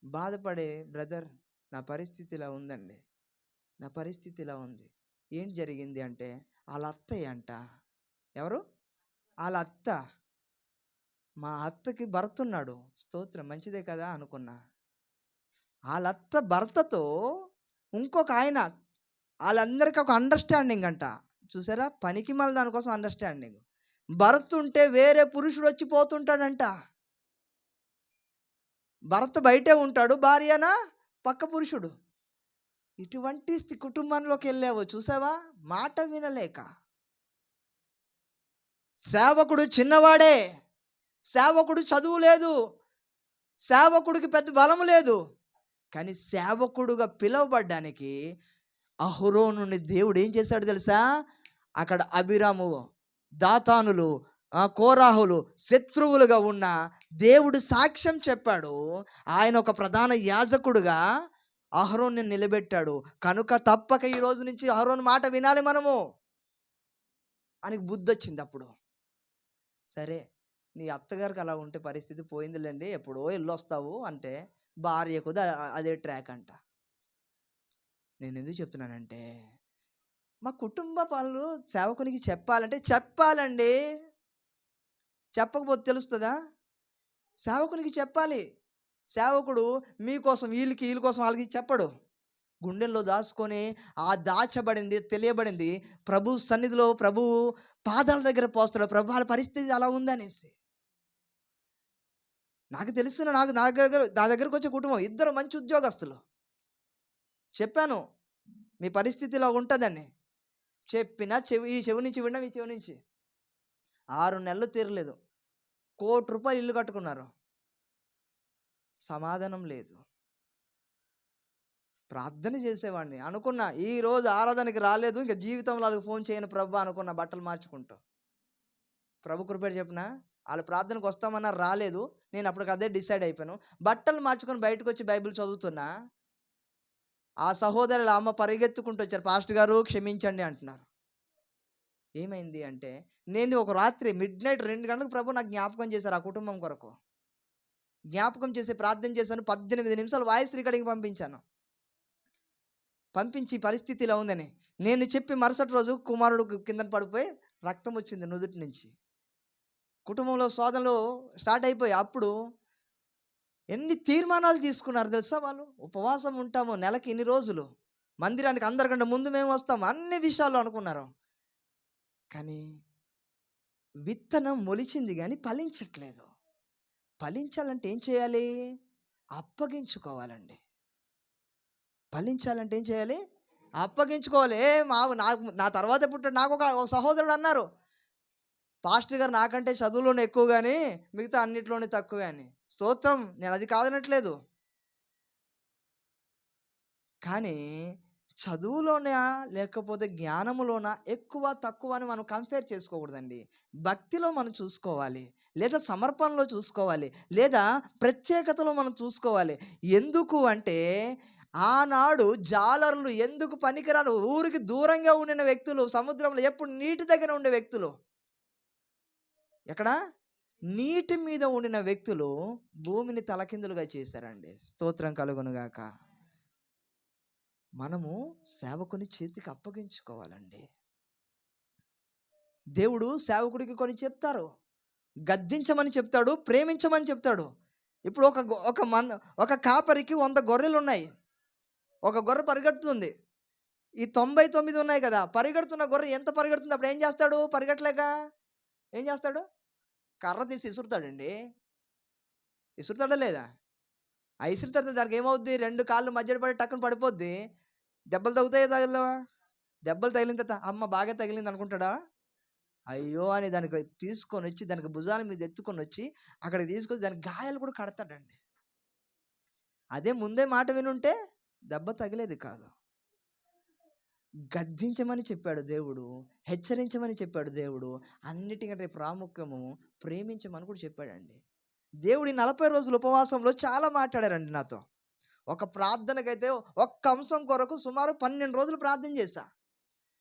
బాధపడే బ్రదర్, నా పరిస్థితి ఇలా ఉందండి, నా పరిస్థితి ఇలా ఉంది. ఏం జరిగింది అంటే, వాళ్ళ అత్తయ్య అంట. ఎవరు? వాళ్ళ అత్త. మా అత్తకి భర్త ఉన్నాడు. స్తోత్రం, మంచిదే కదా అనుకున్నా. వాళ్ళ అత్త భర్తతో ఇంకొక ఆయన, వాళ్ళందరికీ ఒక అండర్స్టాండింగ్ అంట. చూసారా, పనికి మళ్ళీ దానికోసం అండర్స్టాండింగ్. భర్త ఉంటే వేరే పురుషుడు వచ్చి పోతుంటాడంట. భర్త బయటే ఉంటాడు, భార్యనా పక్క పురుషుడు. ఇటువంటి కుటుంబంలోకి వెళ్ళావు చూసావా, మాట వినలేక. సేవకుడు చిన్నవాడే, సేవకుడు చదువు లేదు, సేవకుడికి పెద్ద బలము లేదు, కానీ సేవకుడుగా పిలువబడ్డానికి అహరోను నుండి దేవుడు ఏం చేశాడు తెలుసా? అక్కడ అబీరాము, దాతానులు, కోరాహులు శత్రువులుగా ఉన్న దేవుడు సాక్ష్యం చెప్పాడు. ఆయన ఒక ప్రధాన యాజకుడుగా అహరోన్ని నిలబెట్టాడు. కనుక తప్పక ఈ రోజు నుంచి అహరోను మాట వినాలి మనము అని బుద్ధి వచ్చింది అప్పుడు. సరే, నీ అత్తగారికి అలా ఉంటే పరిస్థితి పోయిందిలేండి, ఎప్పుడో వెళ్ళొస్తావు అంటే, భార్యకు అదే ట్రాక్ అంట. నేను ఎందుకు చెప్తున్నానంటే, మా కుటుంబ పనులు సేవకునికి చెప్పాలండి. చెప్పకపోతే తెలుస్తుందా? సేవకునికి చెప్పాలి. సేవకుడు మీకోసం వీళ్ళ కోసం వాళ్ళకి చెప్పడు. గుండెల్లో దాచుకొని ఆ దాచబడింది, తెలియబడింది ప్రభు సన్నిధిలో, ప్రభు పాదాల దగ్గర పోస్తాడు. ప్రభు వాళ్ళ పరిస్థితి అలా ఉందనేసి. నాకు తెలిసిన నా దగ్గరకు వచ్చే కుటుంబం 2 మంచి ఉద్యోగస్తులు. చెప్పాను మీ పరిస్థితి ఇలా ఉంటుందని. చెప్పినా ఈ చెవి నుంచి విన్నాం, ఈ చెవి నుంచి 6 నెలలు తీరలేదు. ₹1,00,00,000 ఇల్లు కట్టుకున్నారు. సమాధానం లేదు. ప్రార్థన చేసేవాడిని. అనుకున్నా ఈరోజు ఆరాధనకి రాలేదు, ఇంకా జీవితంలో వాళ్ళకి ఫోన్ చేయను ప్రభు అనుకున్నా, బట్టలు మార్చుకుంటూ. ప్రభు కృపేట చెప్పిన వాళ్ళు ప్రార్థనకు వస్తామన్నా రాలేదు. నేను అప్పటికి అదే డిసైడ్ అయిపోయాను. బట్టలు మార్చుకొని బయటకు వచ్చి బైబిల్ చదువుతున్నా. ఆ సహోదరుల అమ్మ పరిగెత్తుకుంటూ వచ్చారు, పాస్టర్ గారు క్షమించండి అంటున్నారు. ఏమైంది అంటే, నేను ఒక రాత్రి మిడ్నైట్ 2 గంటలకు ప్రభు నాకు జ్ఞాపకం చేశారు. ఆ కుటుంబం కొరకు జ్ఞాపకం చేసి ప్రార్థన చేశాను. 18 నిమిషాలు వాయిస్ రికార్డింగ్ పంపించి పరిస్థితి ఇలా ఉందని నేను చెప్పి మరుసటి రోజు కుమారుడు కింద పడిపోయి రక్తం వచ్చింది నుదుటి నుంచి. కుటుంబంలో శోధనలు స్టార్ట్ అయిపోయి అప్పుడు ఎన్ని తీర్మానాలు తీసుకున్నారు తెలుసా వాళ్ళు? ఉపవాసం ఉంటాము, నెలకి ఇన్ని రోజులు, మందిరానికి అందరికంటే ముందు మేము వస్తాము, అన్ని విషయాలు అనుకున్నారు. కానీ విత్తనం మొలిచింది కానీ ఫలించట్లేదు. ఫలించాలంటే ఏం చేయాలి? అప్పగించుకోవాలండి. ఫలించాలంటే ఏం చేయాలి? అప్పగించుకోవాలి. నా తర్వాత పుట్టాడు. నాకు ఒక సహోదరుడు అన్నారు, పాస్టర్ గారు నాకంటే చదువులోనే ఎక్కువ కానీ మిగతా అన్నిట్లోనే తక్కువే అని. స్తోత్రం, నేను అది కాదనట్లేదు. కానీ చదువులోనా లేకపోతే జ్ఞానములోనా ఎక్కువ తక్కువ అని మనం కంపేర్ చేసుకోకూడదండి. భక్తిలో మనం చూసుకోవాలి, లేదా సమర్పణలో చూసుకోవాలి, లేదా ప్రత్యేకతలో మనం చూసుకోవాలి. ఎందుకు అంటే ఆనాడు జాలరులు ఎందుకు పనికిరాని ఊరికి దూరంగా ఉండిన వ్యక్తులు, సముద్రంలో ఎప్పుడు నీటి దగ్గర ఉండే వ్యక్తులు, ఎక్కడ నీటి మీద ఉండిన వ్యక్తులు భూమిని తలకిందులుగా చేశారండి. స్తోత్రం కలుగునుగాక. మనము సేవకుని చేతికి అప్పగించుకోవాలండి. దేవుడు సేవకుడికి కొన్ని చెప్తారు, గద్దించమని చెప్తాడు, ప్రేమించమని చెప్తాడు. ఇప్పుడు ఒక కాపరికి 100 గొర్రెలు ఉన్నాయి. ఒక గొర్రె పరిగెడుతుంది, ఈ 99 ఉన్నాయి కదా. పరిగెడుతున్న గొర్రె ఎంత పరిగెడుతుంది, అప్పుడు ఏం చేస్తాడు? పరిగెట్టలేక ఏం చేస్తాడు? కర్ర తీసి ఇసురుతాడండి. ఇసురుతాడా లేదా? ఆ ఇసురు తర్వాత దానికి ఏమవుద్ది? 2 కాళ్ళు మధ్యలో పడి టక్కున పడిపోద్ది. దెబ్బలు తగ్గుతాయో తగలవా? దెబ్బలు తగిలిన తర్వాత అమ్మ బాగా తగిలింది అనుకుంటాడా? అయ్యో అని దానికి తీసుకొని వచ్చి దానికి భుజాల మీద ఎత్తుకొని వచ్చి అక్కడికి తీసుకొచ్చి దానికి గాయాలు కూడా కడతాడండి. అదే ముందే మాట వినుంటే దెబ్బ తగిలేది కాదు. గద్దించమని చెప్పాడు దేవుడు, హెచ్చరించమని చెప్పాడు దేవుడు. అన్నిటికంటే ప్రాముఖ్యము ప్రేమించమని కూడా చెప్పాడండి. దేవుడి 40 రోజుల ఉపవాసంలో చాలా మాట్లాడారండి నాతో. ఒక ప్రార్థనకైతే ఒక్క అంశం కొరకు సుమారు 12 రోజులు ప్రార్థన చేశా.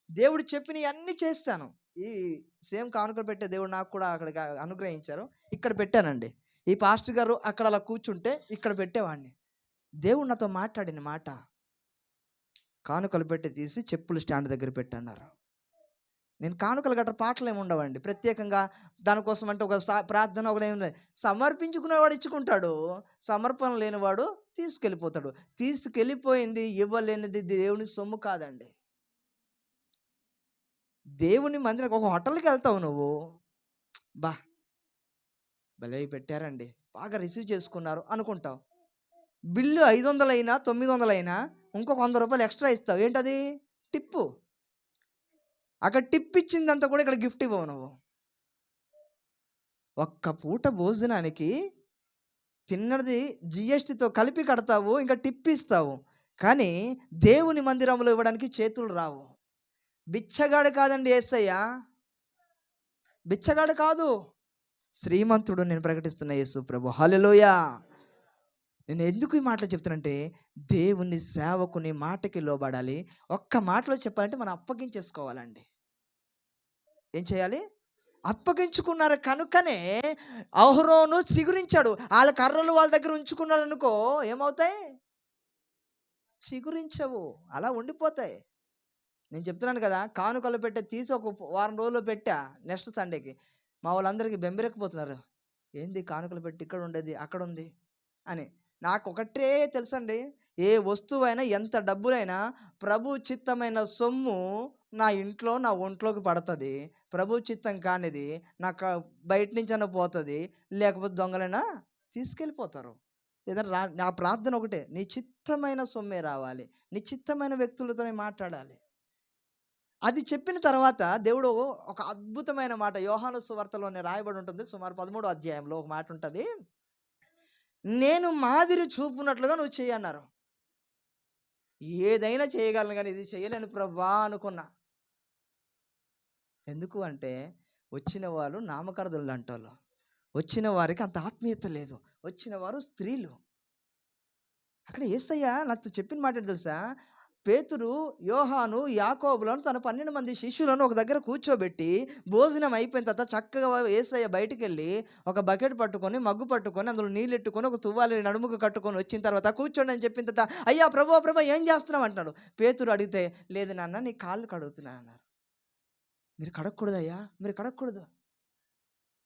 దేవుడు చెప్పినవి అన్నీ చేస్తాను. ఈ సేమ్ కానుకలు పెట్టే దేవుడు నాకు కూడా అక్కడికి అనుగ్రహించారు. ఇక్కడ పెట్టానండి. ఈ పాస్టర్ గారు అక్కడ అలా కూర్చుంటే ఇక్కడ పెట్టేవాడిని. దేవుడు నాతో మాట్లాడిన మాట, కానుకలు పెట్టి తీసి చెప్పులు స్టాండ్ దగ్గర పెట్టన్నారు. నేను కానుకలు గట్రా పాటలు ఏమి ఉండవండి ప్రత్యేకంగా దానికోసం అంటే ఒక ప్రార్థన ఒకటి ఏమి సమర్పించుకునేవాడు ఇచ్చుకుంటాడు, సమర్పణ లేనివాడు తీసుకెళ్ళిపోతాడు. తీసుకెళ్ళిపోయింది ఇవ్వలేనిది దేవుని సొమ్ము కాదండి. దేవుని మందిరం ఒక హోటల్కి వెళ్తావు నువ్వు, బా భలే పెట్టారండి, బాగా రిసీవ్ చేసుకున్నారు అనుకుంటావు. బిల్లు 500 అయినా 900 అయినా ఇంకొక 100 రూపాయలు ఎక్స్ట్రా ఇస్తావు. ఏంటది? టిప్పు. అక్కడ టిప్ ఇచ్చిందంతా కూడా ఇక్కడ గిఫ్ట్ ఇవ్వవు నువ్వు. ఒక్క పూట భోజనానికి తిన్నది జిఎస్టితో కలిపి కడతావు, ఇంకా టిప్ ఇస్తావు. కానీ దేవుని మందిరంలో ఇవ్వడానికి చేతులు రావు. బిచ్చగాడు కాదండి యేసయ్య, బిచ్చగాడు కాదు, శ్రీమంతుడు. నేను ప్రకటిస్తున్న యేసు ప్రభు. హల్లెలూయా. నేను ఎందుకు ఈ మాటలు చెప్తానంటే దేవుని సేవకుని మాటకి లోబడాలి. ఒక్క మాటలో చెప్పాలంటే మనం అప్పగించేసుకోవాలండి. ఏం చేయాలి? అప్పగించుకున్నారు కనుకనే అహరోను చిగురించాడు. వాళ్ళ కర్రలు వాళ్ళ దగ్గర ఉంచుకున్నాడు అనుకో, ఏమవుతాయి? చిగురించవు, అలా ఉండిపోతాయి. నేను చెప్తున్నాను కదా, కానుకలు పెట్టే తీసి ఒక వారం రోజులు పెట్టా. నెక్స్ట్ సండేకి మా వాళ్ళందరికీ బెంబెరెక్కిపోతున్నారు, ఏంది కానుకలు పెట్టి ఇక్కడ ఉండేది అక్కడ ఉంది అని. నాకు ఒకటే తెలుసండి, ఏ వస్తువైనా ఎంత డబ్బులైనా ప్రభు చిత్తమైన సొమ్ము నా ఇంట్లో నా ఒంట్లోకి పడుతుంది. ప్రభు చిత్తం కానిది నాకు బయట నుంచి అయినా పోతుంది, లేకపోతే దొంగలైనా తీసుకెళ్ళిపోతారు. ఏదైనా నా ప్రార్థన ఒకటే, నీ చిత్తమైన సొమ్మే రావాలి, నీ చిత్తమైన వ్యక్తులతోనే మాట్లాడాలి. అది చెప్పిన తర్వాత దేవుడు ఒక అద్భుతమైన మాట యోహాను సువార్తలోనే రాయబడి ఉంటుంది. సుమారు 13వ అధ్యాయంలో ఒక మాట ఉంటుంది, నేను మాదిరి చూపునట్లుగా నువ్వు చేయన్నారు. ఏదైనా చేయగలను కానీ ఇది చేయలేను ప్రభా అనుకున్నా. ఎందుకు అంటే వచ్చిన వాళ్ళు నామకరణలు అంటారు, వచ్చిన వారికి అంత ఆత్మీయత లేదు, వచ్చిన వారు స్త్రీలు. అక్కడ యేసయ్య నాకు చెప్పిన మాట తెలుసా, పేతురు, యోహాను, యాకోబులను తన 12 మంది శిష్యులను ఒక దగ్గర కూర్చోబెట్టి భోజనం అయిపోయిన తర్వాత చక్కగా యేసయ్య బయటికి వెళ్ళి ఒక బకెట్ పట్టుకొని మగ్గు పట్టుకొని అందులో నీళ్ళు ఎట్టుకొని ఒక తువ్వాలి నడుముకు కట్టుకొని వచ్చిన తర్వాత కూర్చోండి అని చెప్పిన తర్వాత, అయ్యా ప్రభు ఏం చేస్తున్నావు అంటున్నాడు. పేతురు అడిగితే, లేదు నాన్న నీ కాళ్ళు కడుగుతున్నా అన్నారు. మీరు కడగకూడదు అయ్యా, మీరు కడగకూడదు.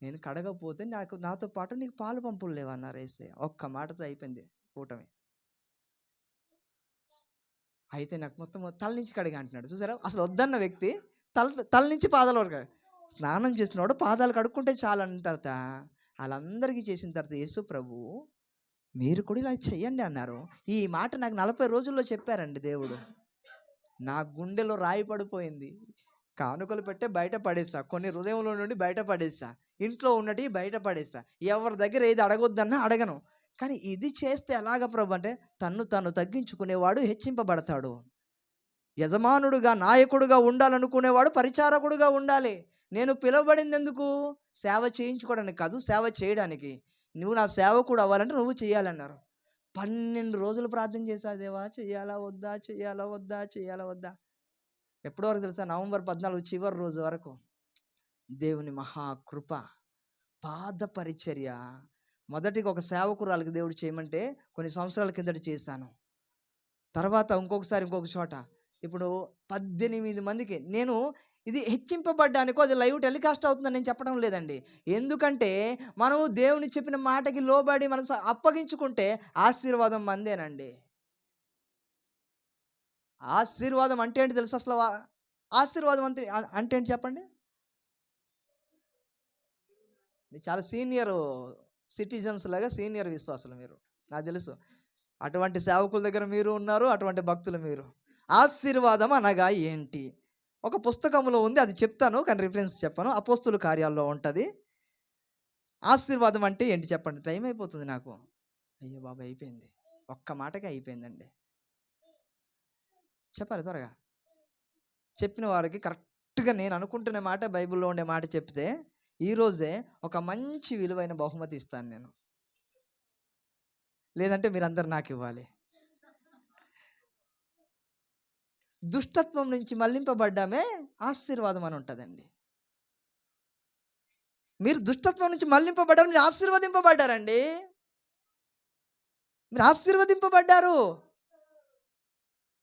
నేను కడగకపోతే నాతో పాటు నీకు పాలు పంపులు లేవన్నారు యేసయ్య. ఒక్క మాటతో అయిపోయింది కూటమి. అయితే నాకు మొత్తం తల నుంచి కడిగా అంటున్నాడు. చూసారా, అసలు వద్దన్న వ్యక్తి తల నుంచి పాదాల వరకు స్నానం చేస్తున్నాడు, పాదాలు కడుక్కుంటే చాలు అన్న తర్వాత వాళ్ళందరికీ చేసిన తర్వాత యేసు ప్రభు మీరు కూడా ఇలా చెయ్యండి అన్నారు. ఈ మాట నాకు 40 రోజుల్లో చెప్పారండి దేవుడు. నా గుండెలో రాయి పడిపోయింది. కానుకలు పెట్టే బయట పడేస్తా, కొన్ని హృదయంలో నుండి బయట పడేస్తా, ఇంట్లో ఉన్నటి బయట పడేస్తా, ఎవరి దగ్గర ఏది అడగొద్దన్నా అడగను. కానీ ఇది చేస్తే ఎలాగ ప్రభు అంటే, తన్ను తగ్గించుకునేవాడు హెచ్చింపబడతాడు. యజమానుడుగా నాయకుడుగా ఉండాలనుకునేవాడు పరిచారకుడుగా ఉండాలి. నేను పిలువబడింది ఎందుకు? సేవ చేయించుకోవడానికి కాదు, సేవ చేయడానికి. నువ్వు నా సేవకుడు అవ్వాలంటే నువ్వు చేయాలన్నారు. 12 రోజులు ప్రార్థన చేశా, దేవా చెయ్యాలా వద్దా, చెయ్యాలా వద్దా, చెయ్యాలా వద్దా. ఎప్పటి వరకు తెలుసా? నవంబర్ 14 చివరి రోజు వరకు. దేవుని మహాకృప, పాద పరిచర్య. మొదటిగా ఒక సేవకురాలకి దేవుడు చేయమంటే కొన్ని సంవత్సరాల కిందట చేశాను. తర్వాత ఇంకొక చోట. ఇప్పుడు 18 మందికి నేను ఇది హెచ్చింపబడ్డానికో అది లైవ్ టెలికాస్ట్ అవుతుందని నేను చెప్పడం లేదండి. ఎందుకంటే మనము దేవుని చెప్పిన మాటకి లోబడి మనం అప్పగించుకుంటే ఆశీర్వాదం మందేనండి. ఆశీర్వాదం అంటే ఏంటి తెలుసు? అసలు ఆశీర్వాదం అంటే ఏంటి చెప్పండి? చాలా సీనియర్ సిటిజన్స్ లాగా, సీనియర్ విశ్వాసులు మీరు, నాకు తెలుసు. అటువంటి సేవకుల దగ్గర మీరు ఉన్నారు, అటువంటి భక్తులు మీరు. ఆశీర్వాదం అనగా ఏంటి? ఒక పుస్తకంలో ఉంది, అది చెప్తాను కానీ రిఫరెన్స్ చెప్పను. అపోస్తుల కార్యాల్లో ఉంటుంది. ఆశీర్వాదం అంటే ఏంటి చెప్పండి? టైం అయిపోతుంది నాకు. అయ్యో బాబా, అయిపోయింది. ఒక్క మాటకే అయిపోయిందండి. చెప్పాలి త్వరగా. చెప్పిన వారికి కరెక్ట్గా నేను అనుకుంటున్న మాట, బైబిల్లో ఉండే మాట చెప్తే ఈరోజే ఒక మంచి విలువైన బహుమతి ఇస్తాను నేను. లేదంటే మీరందరూ నాకు ఇవ్వాలి. దుష్టత్వం నుంచి మళ్లింపబడ్డామే ఆశీర్వాదం అని ఉంటుందండి. మీరు దుష్టత్వం నుంచి మళ్లింపబడ్డారు, మీరు ఆశీర్వదింపబడ్డారండి. మీరు ఆశీర్వదింపబడ్డారు.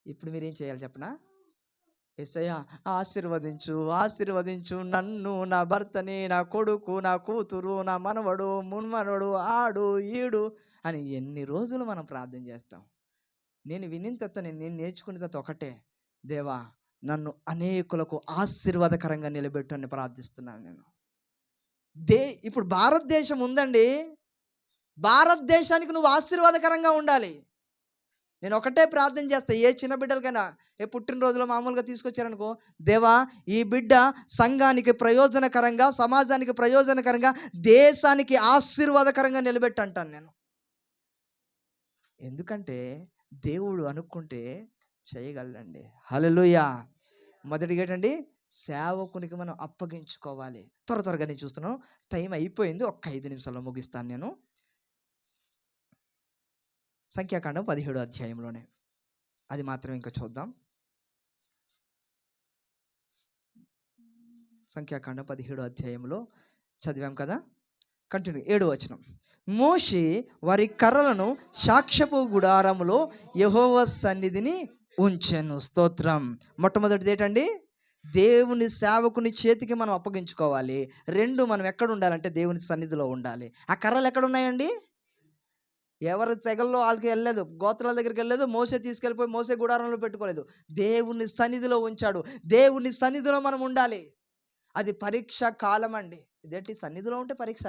ఇప్పుడు మీరేం చేయాలి చెప్పనా? యేసయ్యా ఆశీర్వదించు, ఆశీర్వదించు నన్ను, నా భర్తని, నా కొడుకు, నా కూతురు, నా మనవడు, మున్మనవడు, ఆడు ఈడు అని ఎన్ని రోజులు మనం ప్రార్థన చేస్తాం. నేను వినిన తర్వాత, నేను నేర్చుకున్న తర్వాత ఒకటే, దేవా నన్ను అనేకులకు ఆశీర్వాదకరంగా నిలబెట్టు అని ప్రార్థిస్తున్నాను నేను. ఇప్పుడు భారతదేశం ఉందండి, భారతదేశానికి నువ్వు ఆశీర్వాదకరంగా ఉండాలి. నేను ఒకటే ప్రార్థన చేస్తా, ఏ చిన్న బిడ్డలకైనా పుట్టినరోజులో మామూలుగా తీసుకొచ్చారనుకో, దేవా ఈ బిడ్డ సంఘానికి ప్రయోజనకరంగా, సమాజానికి ప్రయోజనకరంగా, దేశానికి ఆశీర్వాదకరంగా నిలబెట్టు అంటాను నేను. ఎందుకంటే దేవుడు అనుకుంటే చేయగలండి. హల్లెలూయా. మొదటిగా ఏంటండి? సేవకునికి మనం అప్పగించుకోవాలి. త్వరగా నేను చూస్తున్నాను, టైం అయిపోయింది. ఒక్క 5 నిమిషాల్లో ముగిస్తాను నేను. సంఖ్యాకాండం 17 అధ్యాయంలోనే, అది మాత్రం ఇంకా చూద్దాం. సంఖ్యాకాండం 17 అధ్యాయంలో చదివాం కదా, కంటిన్యూ. 7వ వచనం. మోషే వారి కర్రలను సాక్ష్యపు గుడారములో యెహోవా సన్నిధిని ఉంచెను. స్తోత్రం. మొట్టమొదటిది ఏంటండి? దేవుని సేవకుని చేతికి మనం అప్పగించుకోవాలి. 2, మనం ఎక్కడ ఉండాలంటే దేవుని సన్నిధిలో ఉండాలి. ఆ కర్రలు ఎక్కడ ఉన్నాయండి? ఎవరి తెగల్లో వాళ్ళకి వెళ్ళలేదు, గోత్రాల దగ్గరికి వెళ్ళలేదు. మోసే తీసుకెళ్ళిపోయి మోసే గుడారంలో పెట్టుకోలేదు, దేవుని సన్నిధిలో ఉంచాడు. దేవుని సన్నిధిలో మనం ఉండాలి. అది పరీక్ష కాలం అండి. ఇదేంటి సన్నిధిలో ఉంటే పరీక్ష?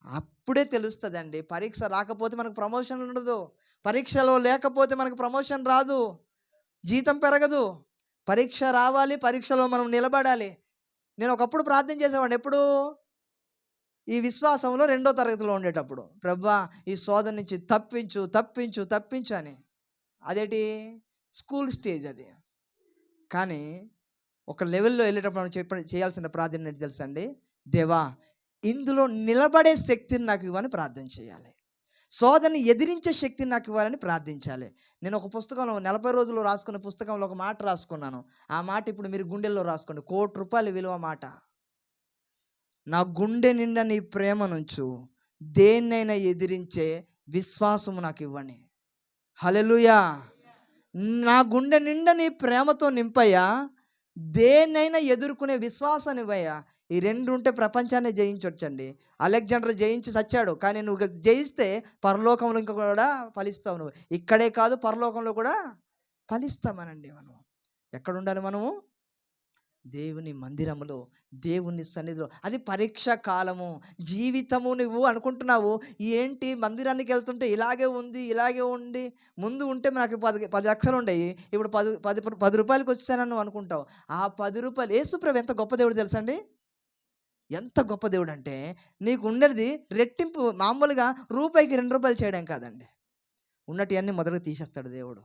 అప్పుడే తెలుస్తుందండి. పరీక్ష రాకపోతే మనకు ప్రమోషన్ ఉండదు, పరీక్షలో లేకపోతే మనకు ప్రమోషన్ రాదు, జీతం పెరగదు. పరీక్ష రావాలి, పరీక్షలో మనం నిలబడాలి. నేను ఒకప్పుడు ప్రార్థన చేసేవాడిని. ఎప్పుడు? ఈ విశ్వాసంలో 2వ తరగతిలో ఉండేటప్పుడు, ప్రభువా ఈ శోధన నుంచి తప్పించు తప్పించు తప్పించు అని. అదేంటి? స్కూల్ స్టేజ్ అది. కానీ ఒక లెవెల్లో వెళ్ళేటప్పుడు మనం చేయాల్సిన ప్రార్థన ఏంటి తెలుసా అండి? దేవా ఇందులో నిలబడే శక్తిని నాకు ఇవ్వని ప్రార్థన చేయాలి. శోధనని ఎదిరించే శక్తిని నాకు ఇవ్వాలని ప్రార్థించాలి. నేను ఒక పుస్తకంలో 40 రోజులు రాసుకున్న పుస్తకంలో ఒక మాట రాసుకున్నాను. ఆ మాట ఇప్పుడు మీరు గుండెల్లో రాసుకోండి. ₹1,00,00,000 విలువ మాట. నా గుండె నిండా నీ ప్రేమ నుంచు, దేన్నైనా ఎదిరించే విశ్వాసము నాకు ఇవ్వని. హల్లెలూయా. నా గుండె నిండా నీ ప్రేమతో నింపయ్యా, దేన్నైనా ఎదుర్కొనే విశ్వాసాన్ని ఇవ్వయ్యా. ఈ 2 ఉంటే ప్రపంచాన్ని జయించవచ్చండి. అలెగ్జాండర్ జయించి సచ్చాడు, కానీ నువ్వు జయిస్తే పరలోకంలో ఇంకా కూడా ఫలిస్తావు. నువ్వు ఇక్కడే కాదు, పరలోకంలో కూడా ఫలిస్తామనండి. మనం ఎక్కడ ఉండాలి? మనము దేవుని మందిరములో, దేవుని సన్నిధిలో. అది పరీక్ష కాలము. జీవితము నువ్వు అనుకుంటున్నావు, ఏంటి మందిరానికి వెళ్తుంటే ఇలాగే ఉంది, ఇలాగే ఉంది. ముందు ఉంటే నాకు 10 లక్షలు ఉండేవి, ఇప్పుడు 10 రూపాయలకి వచ్చానని నువ్వు అనుకుంటావు. ఆ 10 రూపాయలు, యేసుప్రభు ఎంత గొప్ప దేవుడు తెలుసా అండి? ఎంత గొప్ప దేవుడు అంటే, నీకు ఉండేది రెట్టింపు. మామూలుగా రూపాయికి 2 రూపాయలు చేయడం కాదండి. ఉన్నటివన్నీ మొదటగా తీసేస్తాడు దేవుడు.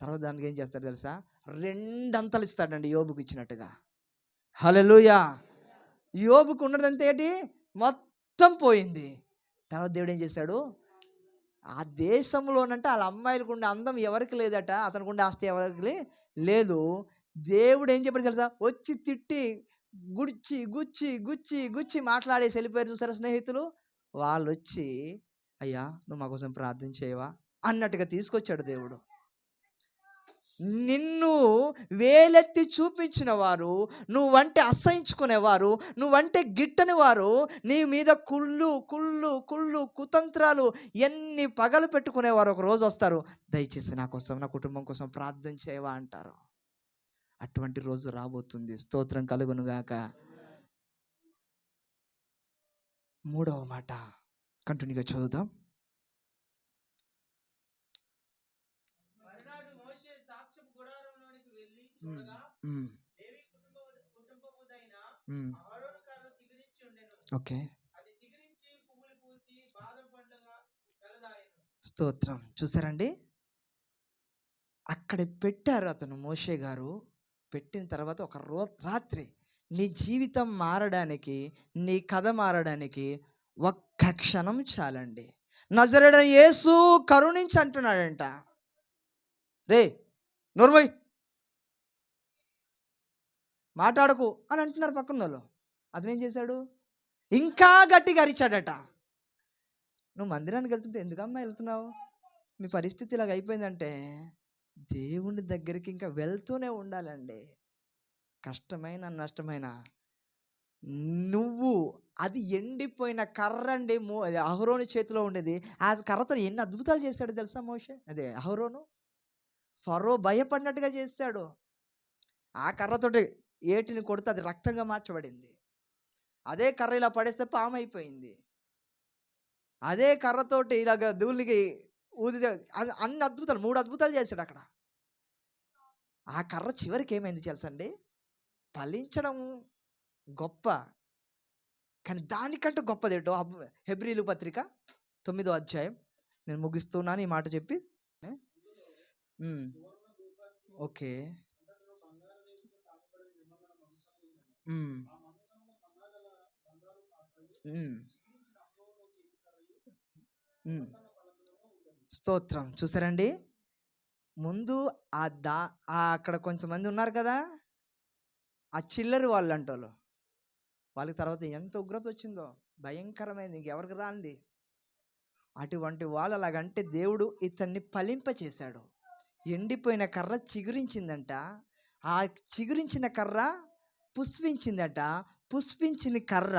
తర్వాత దానికి ఏం చేస్తాడు తెలుసా? 2 అంతలు ఇస్తాడండి, యోబుకు ఇచ్చినట్టుగా. హల్లెలూయా. యోబుకు ఉన్నదంతా ఏంటి? మొత్తం పోయింది. తర్వాత దేవుడు ఏం చేశాడు? ఆ దేశంలోనంటే వాళ్ళ అమ్మాయిలకు ఉండే అందం ఎవరికి లేదట, అతనికి ఉండే ఆస్తి ఎవరికి లేదు. దేవుడు ఏం చెప్పాడు తెలుసా? వచ్చి తిట్టి గుచ్చి గుచ్చి గుచ్చి గుచ్చి మాట్లాడేసి వెళ్ళిపోయారు చూసారా స్నేహితులు. వాళ్ళు వచ్చి, అయ్యా నువ్వు మా కోసం ప్రార్థన చేయవా అన్నట్టుగా తీసుకొచ్చాడు దేవుడు. నిన్ను వేలెత్తి చూపించిన వారు, నువ్వంటే అసహించుకునేవారు, నువ్వంటే గిట్టని వారు, నీ మీద కుళ్ళు కుళ్ళు కుళ్ళు కుతంత్రాలు ఎన్ని పగలు పెట్టుకునేవారు ఒక రోజు వస్తారు, దయచేసి నా కోసం, నా కుటుంబం కోసం ప్రార్థన చేయవా అంటారు. అటువంటి రోజు రాబోతుంది. స్తోత్రం కలుగును గాక. 3వ మాట కంటిన్యూగా చదువుదాం. ఓకే, స్తోత్రం. చూసారండి, అక్కడ పెట్టారు అతను మోషే గారు. పెట్టిన తర్వాత ఒక రాత్రి నీ జీవితం మారడానికి, నీ కథ మారడానికి ఒక్క క్షణం చాలండి. నజరేయుడైన యేసు కరుణించి అంటున్నాడంట, రే నోర్మోయ్ మాట్లాడకు అని అంటున్నారు పక్కన వాళ్ళు. అతనేం చేశాడు? ఇంకా గట్టిగా అరిచాడట. నువ్వు మందిరానికి వెళ్తుంటే ఎందుకమ్మా వెళ్తున్నావు? మీ పరిస్థితి ఇలాగ అయిపోయిందంటే దేవుని దగ్గరికి ఇంకా వెళ్తూనే ఉండాలండి. కష్టమైన నష్టమైన. నువ్వు అది ఎండిపోయిన కర్ర అండి, అహరోను చేతిలో ఉండేది. ఆ కర్రతో ఎన్ని అద్భుతాలు చేశాడు తెలుసా మోషే, అదే అహరోను. ఫరో భయపడినట్టుగా చేశాడు. ఆ కర్రతోటి ఏటిని కొడితే అది రక్తంగా మార్చబడింది. అదే కర్ర ఇలా పడేస్తే పాము అయిపోయింది. అదే కర్రతోటి ఇలాగ ధూళికి ఊదితే అన్ని అద్భుతాలు, 3 అద్భుతాలు చేశాడు అక్కడ. ఆ కర్ర చివరికి ఏమైంది తెలుసండి? ఫలించడం గొప్ప, కానీ దానికంటే గొప్పదేంటో హెబ్రీలు పత్రిక 9వ అధ్యాయం. నేను ముగిస్తున్నాను ఈ మాట చెప్పి. ఓకే, స్తోత్రం. చూసారండి, ముందు అక్కడ కొంతమంది ఉన్నారు కదా, ఆ చిల్లరి వాళ్ళు అంటోళ్ళు, వాళ్ళకి తర్వాత ఎంత ఉగ్రత వచ్చిందో, భయంకరమైంది, ఇంకెవరికి రాంది. అటువంటి వాళ్ళు అలాగంటే దేవుడు ఇతన్ని ఫలింపచేశాడు. ఎండిపోయిన కర్ర చిగురించిందంట, ఆ చిగురించిన కర్ర పుష్పించిందట, పుష్పించిన కర్ర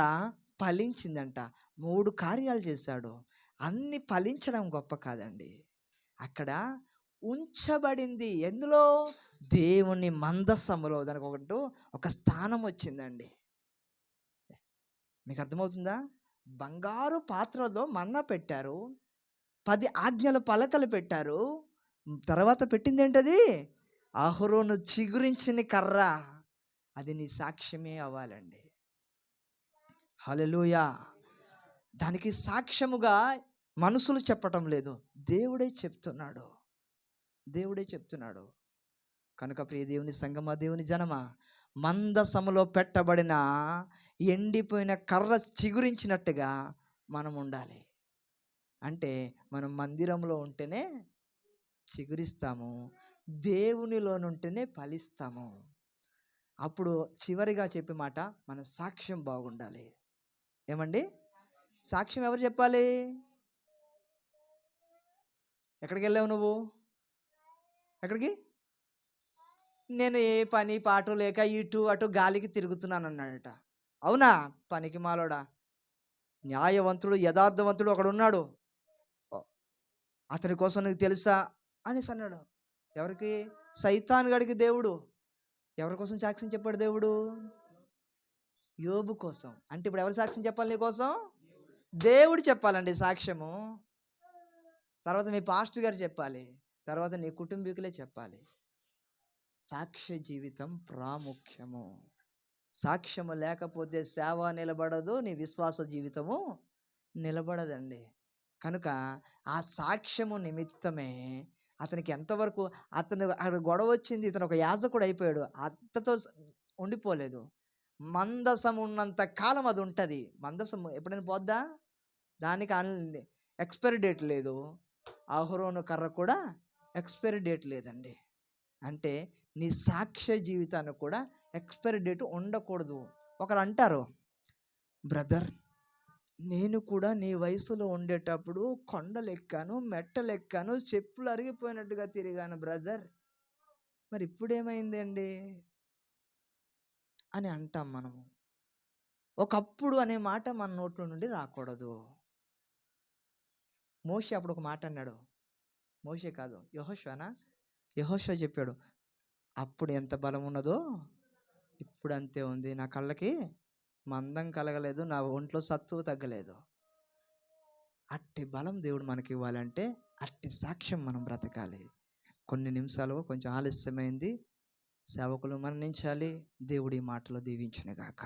ఫలించిందంట. 3 కార్యాలు చేశాడు. అన్ని ఫలించడం గొప్ప కాదండి, అక్కడ ఉంచబడింది. ఎందులో? దేవుని మందసములో. దానికి ఒక స్థానం వచ్చిందండి. మీకు అర్థమవుతుందా? బంగారు పాత్రలో మన్నా పెట్టారు, 10 ఆజ్ఞల పలకలు పెట్టారు. తర్వాత పెట్టింది ఏంటది? అహరోను చిగురించిన కర్ర. అది నీ సాక్ష్యమే అవ్వాలండి. హల్లెలూయా. దానికి సాక్ష్యముగా మనుషులు చెప్పటం లేదు, దేవుడే చెప్తున్నాడు. దేవుడే చెప్తున్నాడు. కనుక ప్రియ దేవుని సంగమా, దేవుని జనమా, మందసములో పెట్టబడిన ఎండిపోయిన కర్ర చిగురించినట్టుగా మనం ఉండాలి. అంటే మనం మందిరంలో ఉంటేనే చిగురిస్తాము, దేవునిలోనుంటేనే ఫలిస్తాము. అప్పుడు చివరిగా చెప్పే మాట, మన సాక్ష్యం బాగుండాలి. ఏమండి? సాక్ష్యం ఎవరు చెప్పాలి? ఎక్కడికి వెళ్ళావు నువ్వు? ఎక్కడికి? నేను ఏ పని పాటు లేక ఇటు అటు గాలికి తిరుగుతున్నాను అన్నాడట. అవునా? పనికి మాలోడా. న్యాయవంతుడు, యథార్థవంతుడు ఒకడు ఉన్నాడు, అతని కోసం నీకు తెలుసా అనేసి అన్నాడు. ఎవరికి? సైతాన్ గడికి దేవుడు. ఎవరి కోసం సాక్ష్యం చెప్పాడు దేవుడు? యోబు కోసం. అంటే ఇప్పుడు ఎవరు సాక్ష్యం చెప్పాలి నీ కోసం? దేవుడు చెప్పాలండి సాక్ష్యము. తర్వాత మీ పాస్టర్ గారు చెప్పాలి. తర్వాత నీ కుటుంబీకులే చెప్పాలి. సాక్ష్య జీవితం ప్రాముఖ్యము. సాక్ష్యము లేకపోతే సేవ నిలబడదు, నీ విశ్వాస జీవితము నిలబడదండి. కనుక ఆ సాక్ష్యము నిమిత్తమే అతనికి ఎంతవరకు అక్కడ గొడవ వచ్చింది. ఇతను ఒక యాజకుడు అయిపోయాడు. అత్తతో ఉండిపోలేదు. మందసం ఉన్నంత కాలం అది ఉంటుంది. మందసం ఎప్పుడైనా పోద్దా? దానికి ఎక్స్పైరీ డేట్ లేదు. అహరోను కర్ర కూడా ఎక్స్పైరీ డేట్ లేదండి. అంటే నీ సాక్ష్య జీవితానికి కూడా ఎక్స్పైరీ డేట్ ఉండకూడదు. ఒకరు అంటారు, బ్రదర్ నేను కూడా నీ వయసులో ఉండేటప్పుడు కొండలు ఎక్కాను, మెట్టలు ఎక్కాను, చెప్పులు అరిగిపోయినట్టుగా తిరిగాను బ్రదర్, మరి ఇప్పుడేమైందండి అని అంటాం మనము. ఒకప్పుడు అనే మాట మన నోట్లో నుండి రాకూడదు. మోషే అప్పుడు ఒక మాట అన్నాడు. మోషే కాదు, యెహోషువ చెప్పాడు, అప్పుడు ఎంత బలం ఉన్నదో ఇప్పుడు అంతే ఉంది. నా కళ్ళకి మందం కలగలేదు, నా ఒంట్లో సత్తువ తగ్గలేదు. అట్టి బలం దేవుడు మనకి ఇవ్వాలంటే అట్టి సాక్ష్యం మనం బ్రతకాలి. కొన్ని నిమిషాలు కొంచెం ఆలస్యమైంది. సేవకులు మరణించాలి. దేవుడి మాటలు దీవించునుగాక.